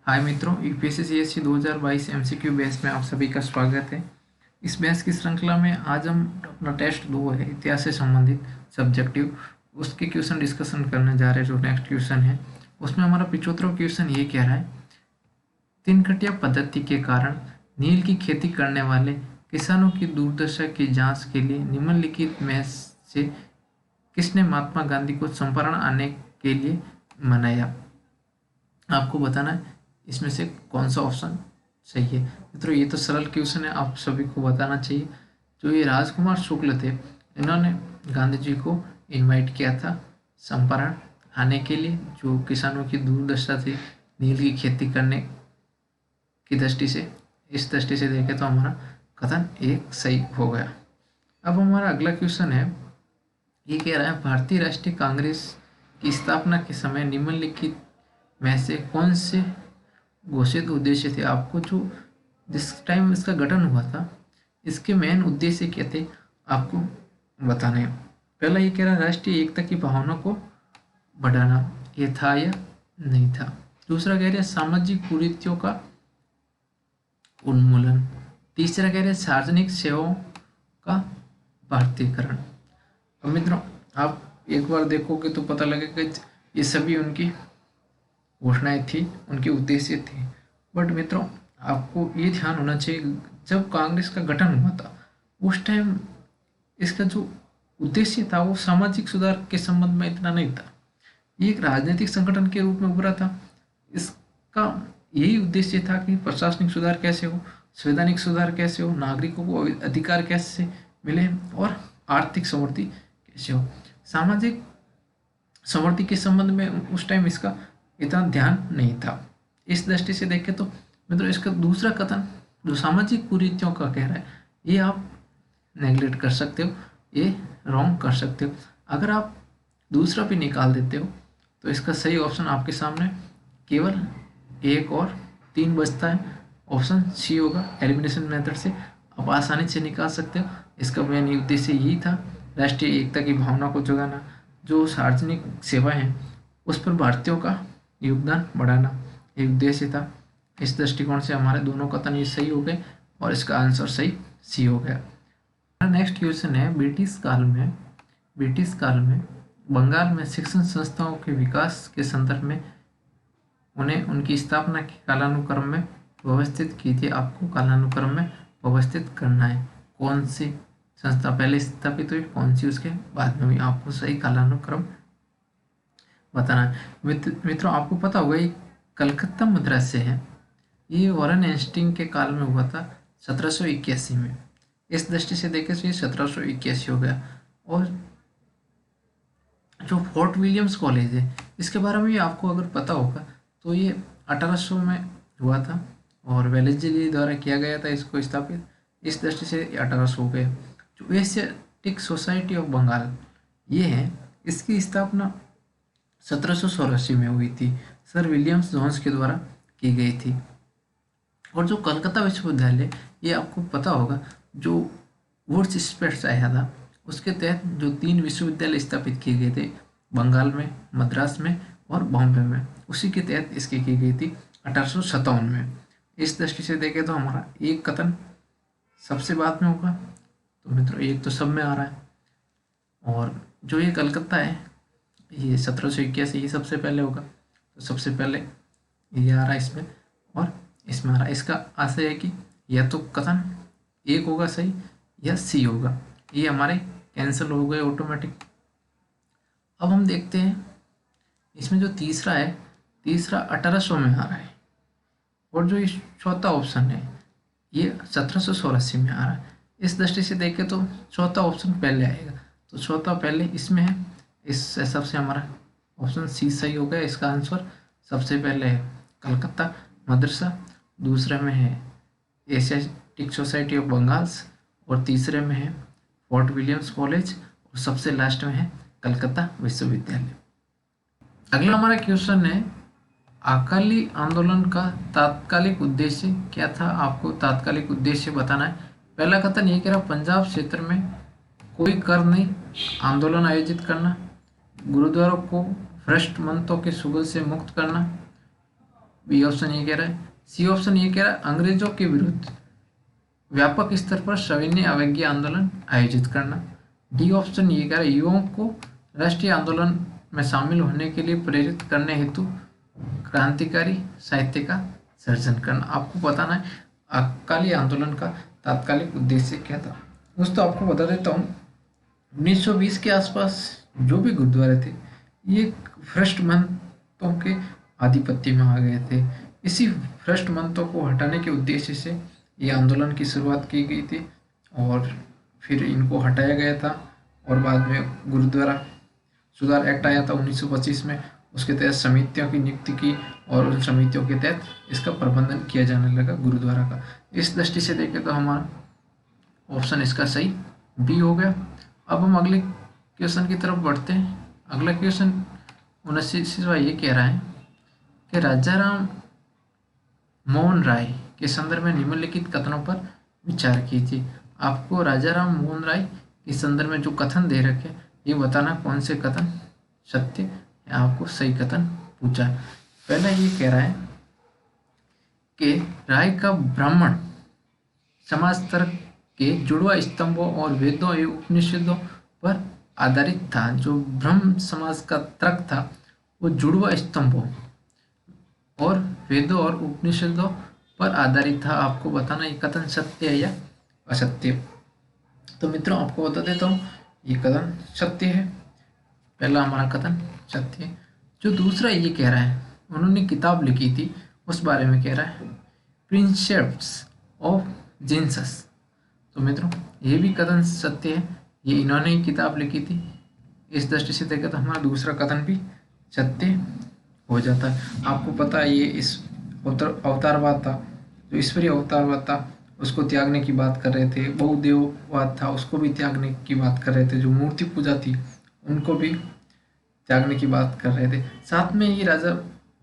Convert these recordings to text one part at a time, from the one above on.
हाय मित्रों, UPSC CSC 2022 MCQ batch में आप सभी का स्वागत है। इस बैच की श्रृंखला में आज हम अपना टेस्ट 2 है इतिहास से संबंधित सब्जेक्टिव, उसके क्वेश्चन डिस्कशन करने जा रहे हैं। जो नेक्स्ट क्वेश्चन है उसमें हमारा 75वां क्वेश्चन ये कह रहा है, तीनकटिया पद्धति के कारण नील की खेती करने वाले किसानों की दुर्दशा की जांच के लिए निम्नलिखित में से किसने महात्मा गांधी को चंपारण आने के लिए मनाया। आपको बताना है इसमें से कौन सा ऑप्शन सही है। मित्रों ये तो सरल क्वेश्चन है, आप सभी को बताना चाहिए। जो ये राजकुमार शुक्ल थे, इन्होंने गांधी जी को इनवाइट किया था चंपारण आने के लिए, जो किसानों की दुर्दशा थी नील की खेती करने की दृष्टि से। इस दृष्टि से देखें तो हमारा कथन एक सही हो गया। अब हमारा अगला क्वेश्चन है, ये कह रहा है भारतीय राष्ट्रीय कांग्रेस की स्थापना के समय निम्नलिखित में से कौन से घोषित उद्देश्य थे। आपको जो जिस टाइम इसका गठन हुआ था इसके मेन उद्देश्य क्या थे आपको बताने। पहला ये कह रहा है राष्ट्रीय एकता की भावना को बढ़ाना, ये था या नहीं था। दूसरा कह रहे हैं सामाजिक कुरीतियों का उन्मूलन। तीसरा कह रहे हैं सार्वजनिक सेवाओं का भारतीयकरण। अब मित्रों आप एक बार देखोगे तो पता लगेगा ये सभी उनकी घोषणाएं थी, उनके उद्देश्य थे। बट मित्रों आपको ये ध्यान होना चाहिए, जब कांग्रेस का गठन हुआ था उस टाइम इसका जो उद्देश्य था वो सामाजिक सुधार के संबंध में इतना नहीं था। ये एक राजनीतिक संगठन के रूप में उभरा था। इसका यही उद्देश्य था कि प्रशासनिक सुधार कैसे हो, संवैधानिक सुधार कैसे हो, नागरिकों को अधिकार कैसे मिले और आर्थिक समृद्धि कैसे हो। सामाजिक समृद्धि के संबंध में उस टाइम इसका इतना ध्यान नहीं था। इस दृष्टि से देखें तो मित्रों इसका दूसरा कथन जो सामाजिक कुरीतियों का कह रहा है ये आप नेग्लेक्ट कर सकते हो, ये रॉन्ग कर सकते हो। अगर आप दूसरा भी निकाल देते हो तो इसका सही ऑप्शन आपके सामने केवल 1 और 3 बचता है। ऑप्शन सी होगा। एलिमिनेशन मेथड से आप आसानी से निकाल सकते हो। इसका मेन उद्देश्य यही था, राष्ट्रीय एकता की भावना को जगाना, जो सार्वजनिक सेवाएं हैं उस पर भारतीयों का योगदान बढ़ाना एक उद्देश्य था। इस दृष्टिकोण से हमारे दोनों कथन ये सही हो गए और इसका आंसर सही सी हो गया। नेक्स्ट क्वेश्चन है, ब्रिटिश काल में बंगाल में शिक्षण संस्थाओं के विकास के संदर्भ में उन्हें उनकी स्थापना के कालानुक्रम में व्यवस्थित की थी। आपको कालानुक्रम में व्यवस्थित करना है, कौन सी संस्था पहले स्थापित हुई, कौन सी उसके बाद में हुई, आपको सही कालानुक्रम बताना है। मित्रों आपको पता होगा ये कलकत्ता मद्रास से है, ये वॉरेन हेस्टिंग के काल में हुआ था 1781 में। इस दृष्टि से देखें तो ये 1781 हो गया। और जो फोर्ट विलियम्स कॉलेज है इसके बारे में भी आपको अगर पता होगा तो ये 1800 में हुआ था और वेलेस्ली द्वारा किया गया था इसको स्थापित। इस दृष्टि से 1800 हो गया। जो एशियाटिक सोसाइटी ऑफ बंगाल ये है, इसकी स्थापना 1784 में हुई थी, सर विलियम्स जोन्स के द्वारा की गई थी। और जो कलकत्ता विश्वविद्यालय ये आपको पता होगा, जो वुड्स स्पेट्स आया था उसके तहत जो 3 विश्वविद्यालय स्थापित किए गए थे बंगाल में, मद्रास में और बॉम्बे में, उसी के तहत इसकी की गई थी 1857 में। इस दृष्टि से देखें तो हमारा एक कथन सबसे बाद में होगा। तो मित्रों एक तो सब में आ रहा है, और जो ये कलकत्ता है ये 1781 ये सबसे पहले होगा। तो सबसे पहले ये आ रहा है इसमें और इसमें आ रहा है। इसका आशय है कि या तो कथन एक होगा सही या सी होगा। ये हमारे कैंसिल हो गए ऑटोमेटिक। अब हम देखते हैं इसमें जो तीसरा है, तीसरा 1800 में आ रहा है, और जो ये चौथा ऑप्शन है ये 1784 में आ रहा है। इस दृष्टि से देखें तो चौथा ऑप्शन पहले आएगा, तो चौथा पहले इसमें है। इस हिसाब से हमारा ऑप्शन सी सही हो गया। इसका आंसर सबसे पहले है कलकत्ता मदरसा, दूसरे में है एशियाटिक सोसाइटी ऑफ बंगाल्स, और तीसरे में है फोर्ट विलियम्स कॉलेज, और सबसे लास्ट में है कलकत्ता विश्वविद्यालय। अगला हमारा क्वेश्चन है, अकाली आंदोलन का तात्कालिक उद्देश्य क्या था। आपको तात्कालिक उद्देश्य बताना है। पहला कथन ये कह रहा पंजाब क्षेत्र में कोई कर नहीं आंदोलन आयोजित करना, गुरुद्वारों को भ्रष्ट मंत्रों के शुगल से मुक्त करना, बी ऑप्शन ये कह रहा है। सी ऑप्शन ये कह रहा है अंग्रेजों के विरुद्ध व्यापक स्तर पर सविनय अवज्ञा आंदोलन आयोजित करना। डी ऑप्शन ये कह रहा है युवाओं को राष्ट्रीय आंदोलन में शामिल होने के लिए प्रेरित करने हेतु क्रांतिकारी साहित्य का सर्जन करना। आपको बताना है अकाली आंदोलन का तात्कालिक उद्देश्य क्या था। दोस्तों आपको बता देता हूँ 1920 के आसपास जो भी गुरुद्वारे थे ये भ्रष्ट महंतों के आधिपत्य में आ गए थे। इसी भ्रष्ट महंतों को हटाने के उद्देश्य से ये आंदोलन की शुरुआत की गई थी और फिर इनको हटाया गया था और बाद में गुरुद्वारा सुधार एक्ट आया था 1925 में। उसके तहत समितियों की नियुक्ति की और उन समितियों के तहत इसका प्रबंधन किया जाने लगा गुरुद्वारा का। इस दृष्टि से देखें तो हमारा ऑप्शन इसका सही बी हो गया। अब हम अगले क्वेश्चन की तरफ बढ़ते हैं। अगला क्वेश्चन 79वां ये कह रहा है कि राजा राम मोहन राय के संदर्भ में निम्नलिखित कथनों पर विचार कीजिए। आपको राजा राम मोहन राय के संदर्भ में जो कथन दे रखे ये बताना कौन से कथन सत्य या आपको सही कथन पूछा। पहला ये कह रहा है कि राय का ब्राह्मण समाज तर्क के जुड़वा स्तंभों और वेदों एवं उपनिषदों पर आधारित था। जो ब्रह्म समाज का तर्क था वो जुड़वा स्तंभों और वेदों और उपनिषदों पर आधारित था। आपको बताना ये कथन सत्य है या असत्य। तो मित्रों आपको बता देता हूँ ये कथन सत्य है। पहला हमारा कथन सत्य है। जो दूसरा ये कह रहा है उन्होंने किताब लिखी थी उस बारे में कह रहा है प्रिंसेप्ट्स ऑफ जीसस। तो मित्रों ये भी कथन सत्य है। ये इन्होंने ही किताब लिखी थी। इस दृष्टि से देखा तो हमारा दूसरा कथन भी सत्य हो जाता है। आपको पता है ये इस अवतारवाद था, जो ईश्वरीय अवतारवाद था उसको त्यागने की बात कर रहे थे। बहुदेववाद था उसको भी त्यागने की बात कर रहे थे। जो मूर्ति पूजा थी उनको भी त्यागने की बात कर रहे थे। साथ में ये राजा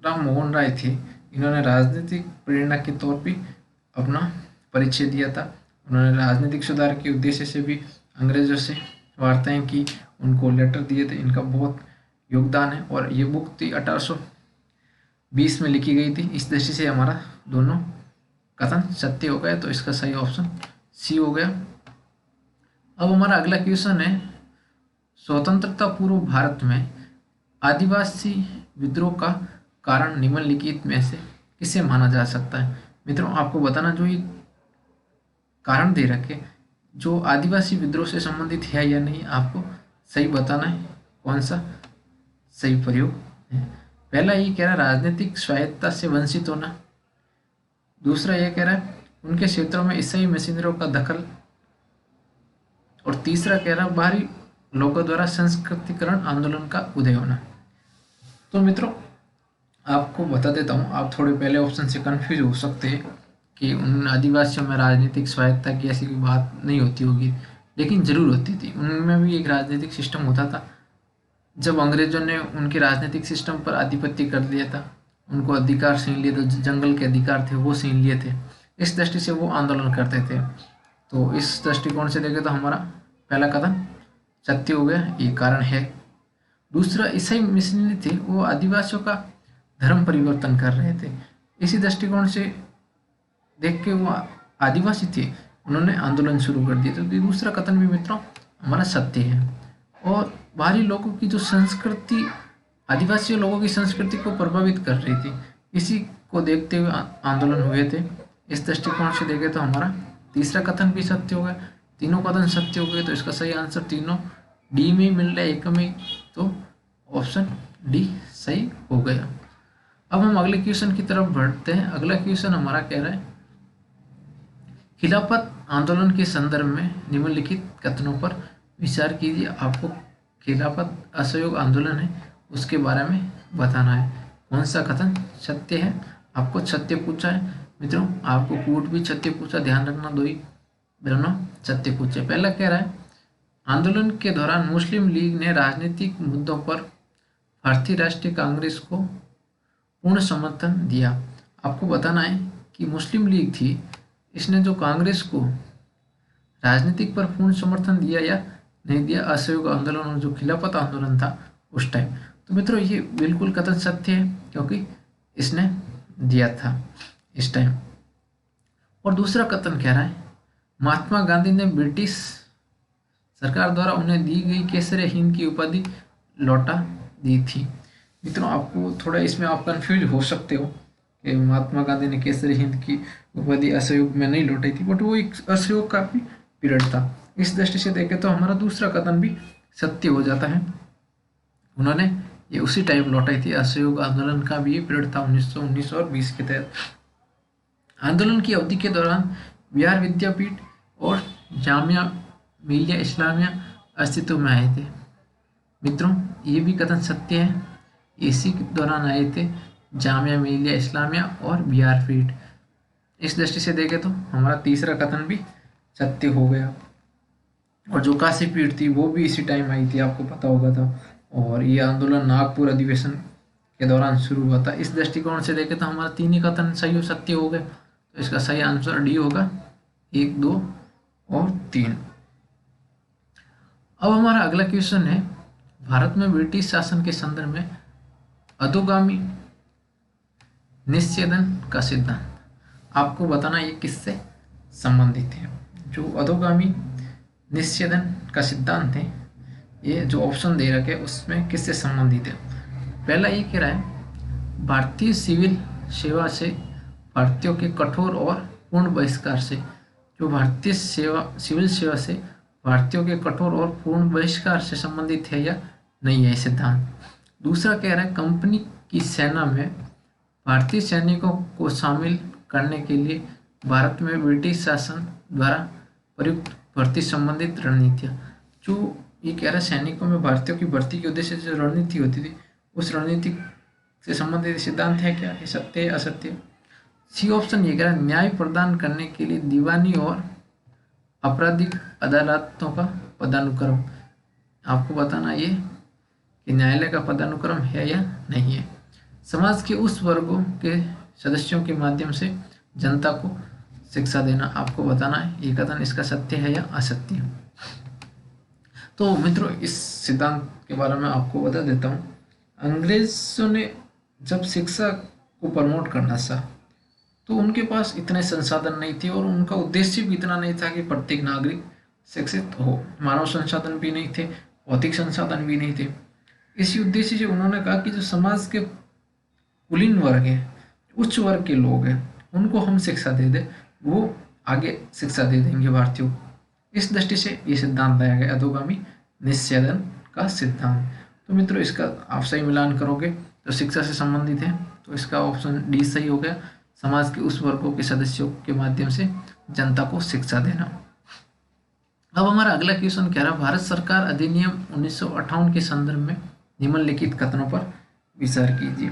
राम मोहन राय थे, इन्होंने राजनीतिक प्रेरणा के तौर पे अपना परिचय दिया था। उन्होंने राजनीतिक सुधार के उद्देश्य से भी अंग्रेजों से वार्ताएं की, उनको लेटर दिए थे। इनका बहुत योगदान है और ये बुक थी 1820 में लिखी गई थी। इस दृष्टि से हमारा दोनों कथन सत्य हो गया। तो इसका सही ऑप्शन सी हो गया। अब हमारा अगला क्वेश्चन है स्वतंत्रता पूर्व भारत में आदिवासी विद्रोह का कारण निम्नलिखित में से किसे माना जा सकता है। मित्रों आपको बताना जो ये कारण दे रखे जो आदिवासी विद्रोह से संबंधित है या नहीं आपको सही बताना है कौन सा सही प्रयोग है। पहला ये कह रहा है राजनीतिक स्वायत्तता से वंचित होना। दूसरा ये कह रहा है उनके क्षेत्रों में ईसाई मिशनरियों का दखल। और तीसरा कह रहा है बाहरी लोगों द्वारा संस्कृतिकरण आंदोलन का उदय होना। तो मित्रों आपको बता देता हूँ, आप थोड़े पहले ऑप्शन से कंफ्यूज हो सकते हैं कि उन आदिवासियों में राजनीतिक स्वायत्तता की ऐसी कोई बात नहीं होती होगी, लेकिन जरूर होती थी। उनमें भी एक राजनीतिक सिस्टम होता था। जब अंग्रेजों ने उनके राजनीतिक सिस्टम पर आधिपत्य कर लिया था, उनको अधिकार छीन लिए, तो जंगल के अधिकार थे वो छीन लिए थे। इस दृष्टि से वो आंदोलन करते थे। तो इस दृष्टिकोण से देखें तो हमारा पहला कथन सत्य हो गया, ये कारण है। दूसरा ईसाई मिशनरी थे, वो आदिवासियों का धर्म परिवर्तन कर रहे थे। इसी दृष्टिकोण से देख के वो आदिवासी थे, उन्होंने आंदोलन शुरू कर दिया। तो दूसरा कथन भी मित्रों हमारा सत्य है। और बाहरी लोगों की जो संस्कृति आदिवासी लोगों की संस्कृति को प्रभावित कर रही थी, इसी को देखते हुए आंदोलन हुए थे। इस दृष्टिकोण से देखें तो हमारा तीसरा कथन भी सत्य हो गया। तीनों कथन सत्य हो गए। तो इसका सही आंसर तीनों डी में मिल रहा है, एक में। तो ऑप्शन डी सही हो गया। अब हम अगले क्वेश्चन की तरफ बढ़ते हैं। अगला क्वेश्चन हमारा कह रहा है खिलाफत आंदोलन के संदर्भ में निम्नलिखित कथनों पर विचार कीजिए। आपको खिलाफत असहयोग आंदोलन है उसके बारे में बताना है कौन सा कथन सत्य है। आपको सत्य पूछा है मित्रों, आपको कूट भी सत्य पूछा, ध्यान रखना दोनों सत्य पूछे। पहला कह रहा है आंदोलन के दौरान मुस्लिम लीग ने राजनीतिक मुद्दों पर भारतीय राष्ट्रीय कांग्रेस को पूर्ण समर्थन दिया। आपको बताना है कि मुस्लिम लीग थी, इसने जो कांग्रेस को राजनीतिक पर पूर्ण समर्थन दिया या नहीं दिया, असहयोग आंदोलन और जो खिलाफत आंदोलन था उस टाइम। तो मित्रों ये बिल्कुल कथन सत्य है, क्योंकि इसने दिया था इस टाइम। और दूसरा कथन कह रहा है महात्मा गांधी ने ब्रिटिश सरकार द्वारा उन्हें दी गई केसर हिंद की उपाधि लौटा दी थी। मित्रों आपको थोड़ा इसमें आप कंफ्यूज हो सकते हो कि महात्मा गांधी ने केसर हिंद की उपाधि असहयोग में नहीं लौटाई थी, बट वो एक असहयोग का भी पीरियड था। इस दृष्टि से देखें तो हमारा दूसरा कथन भी सत्य हो जाता है। उन्होंने ये उसी टाइम लौटाई थी। असहयोग आंदोलन का भी ये पीरियड था 1919 और 20 के तहत। आंदोलन की अवधि के दौरान बिहार विद्यापीठ और जामिया मिलिया इस्लामिया अस्तित्व में आए थे। मित्रों ये भी कथन सत्य है, इसी के दौरान आए थे जामिया मिलिया इस्लामिया और बिहार पीठ। इस दृष्टि से देखें तो हमारा तीसरा कथन भी सत्य हो गया। और जो काशी पीठ थी वो भी इसी टाइम आई थी, आपको पता होगा था। और ये आंदोलन नागपुर अधिवेशन के दौरान शुरू हुआ था। इस दृष्टिकोण से देखें तो हमारा तीन ही कथन सही और सत्य हो गए। तो इसका सही आंसर डी होगा, 1, 2 और 3। अब हमारा अगला क्वेश्चन है भारत में ब्रिटिश शासन के संदर्भ में अधोगामी निश्चेदन का सिद्धांत। आपको बताना ये किससे संबंधित है। जो अधोगामी निश्चेदन का सिद्धांत है, ये जो ऑप्शन दे रखे उसमें किससे संबंधित है। पहला ये कह रहा है भारतीय सिविल सेवा से भारतीयों के कठोर और पूर्ण बहिष्कार से। जो भारतीय सिविल सेवा से भारतीयों के कठोर और पूर्ण बहिष्कार से संबंधित है या नहीं है सिद्धांत। दूसरा कह रहा है कंपनी की सेना में भारतीय सैनिकों को शामिल करने के लिए भारत में ब्रिटिश शासन द्वारा प्रयुक्त भर्ती संबंधित रणनीतियाँ। जो ये कह रहा है सैनिकों में भारतीयों की भर्ती के उद्देश्य से जो रणनीति होती थी उस रणनीति से संबंधित सिद्धांत है क्या, ये सत्य है असत्य। सी ऑप्शन ये कह रहा है न्याय प्रदान करने के लिए दीवानी और आपराधिक अदालतों का पदानुक्रम। आपको बताना ये कि न्यायालय का पदानुक्रम है या नहीं है। समाज के उस वर्गों के सदस्यों के माध्यम से जनता को शिक्षा देना। आपको बताना है ये कथन इसका सत्य है या असत्य। तो मित्रों इस सिद्धांत के बारे में आपको बता देता हूँ। अंग्रेजों ने जब शिक्षा को प्रमोट करना था तो उनके पास इतने संसाधन नहीं थे और उनका उद्देश्य भी इतना नहीं था कि प्रत्येक नागरिक शिक्षित हो। मानव संसाधन भी नहीं थे, भौतिक संसाधन भी नहीं थे। इसी उद्देश्य से उन्होंने कहा कि जो समाज के कुलीन वर्ग है, उच्च वर्ग के लोग हैं, उनको हम शिक्षा दे दें, वो आगे शिक्षा दे देंगे भारतीयों को। इस दृष्टि से ये सिद्धांत लाया गया अधोगामी निश्चेदन का सिद्धांत। तो मित्रों इसका आप सही मिलान करोगे तो शिक्षा से संबंधित है, तो इसका ऑप्शन डी सही हो गया। समाज के उस वर्गों के सदस्यों के माध्यम से जनता को शिक्षा देना। अब हमारा अगला क्वेश्चन कह रहा है भारत सरकार अधिनियम 1958 के संदर्भ में निम्नलिखित कथनों पर विचार कीजिए।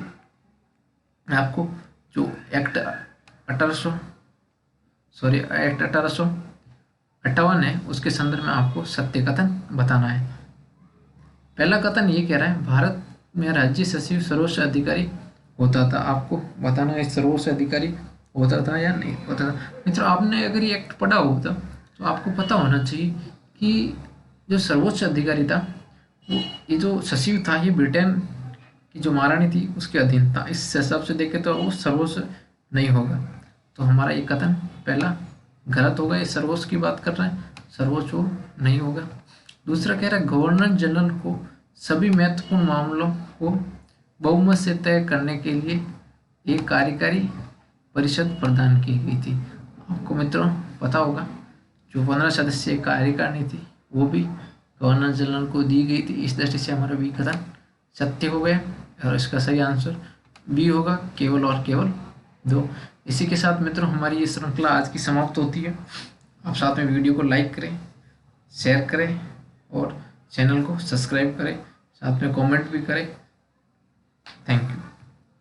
आपको जो एक्ट 1858 है उसके संदर्भ में आपको सत्य कथन बताना है। पहला कथन ये कह रहा है भारत में राज्य सचिव सर्वोच्च अधिकारी होता था। आपको बताना है सर्वोच्च अधिकारी होता था या नहीं होता था। मित्रों आपने अगर ये एक्ट पढ़ा होता तो आपको पता होना चाहिए कि जो सर्वोच्च अधिकारी था वो ये जो सचिव था ये ब्रिटेन की जो महारानी थी उसके अधीन था। इस हिसाब से देखें तो वो सर्वोच्च नहीं होगा। तो हमारा ये कथन पहला गलत होगा। ये सर्वोच्च की बात कर रहे हैं, सर्वोच्च वो नहीं होगा। दूसरा कह रहा है गवर्नर जनरल को सभी महत्वपूर्ण मामलों को बहुमत से तय करने के लिए एक कार्यकारी परिषद प्रदान की गई थी। आपको मित्रों पता होगा जो 15 सदस्यीय कार्यकारिणी थी वो भी गवर्नर जनरल को दी गई थी। इस दृष्टि से हमारा बी कथन सत्य हो गया और इसका सही आंसर बी होगा, केवल और केवल 2। इसी के साथ मित्रों हमारी ये श्रृंखला आज की समाप्त होती है। आप साथ में वीडियो को लाइक करें, शेयर करें और चैनल को सब्सक्राइब करें, साथ में कमेंट भी करें। Thank you.